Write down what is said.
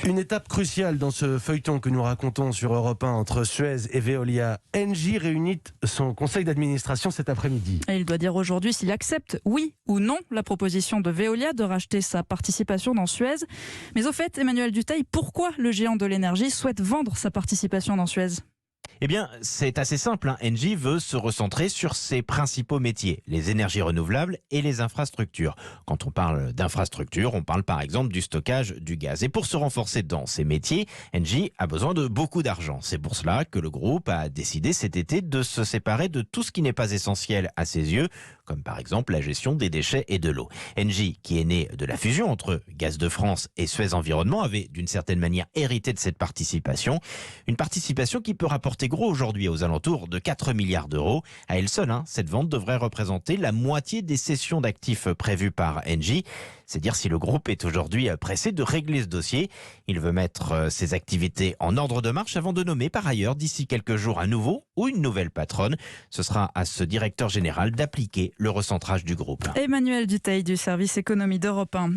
Une étape cruciale dans ce feuilleton que nous racontons sur Europe 1 entre Suez et Veolia. Engie réunit son conseil d'administration cet après-midi. Et il doit dire aujourd'hui s'il accepte, oui ou non, la proposition de Veolia de racheter sa participation dans Suez. Mais au fait, Emmanuel Dutheil, pourquoi le géant de l'énergie souhaite vendre sa participation dans Suez ? Eh bien, c'est assez simple. Engie veut se recentrer sur ses principaux métiers, les énergies renouvelables et les infrastructures. Quand on parle d'infrastructures, on parle par exemple du stockage du gaz. Et pour se renforcer dans ces métiers, Engie a besoin de beaucoup d'argent. C'est pour cela que le groupe a décidé cet été de se séparer de tout ce qui n'est pas essentiel à ses yeux, comme par exemple la gestion des déchets et de l'eau. Engie, qui est né de la fusion entre Gaz de France et Suez Environnement, avait d'une certaine manière hérité de cette participation. Une participation qui peut rapporter gros aujourd'hui, aux alentours de 4 milliards d'euros. À elle seule, cette vente devrait représenter la moitié des cessions d'actifs prévues par Engie. C'est dire si le groupe est aujourd'hui pressé de régler ce dossier. Il veut mettre ses activités en ordre de marche avant de nommer par ailleurs d'ici quelques jours un nouveau ou une nouvelle patronne. Ce sera à ce directeur général d'appliquer le recentrage du groupe. Emmanuel Dutheil du service économie d'Europe 1.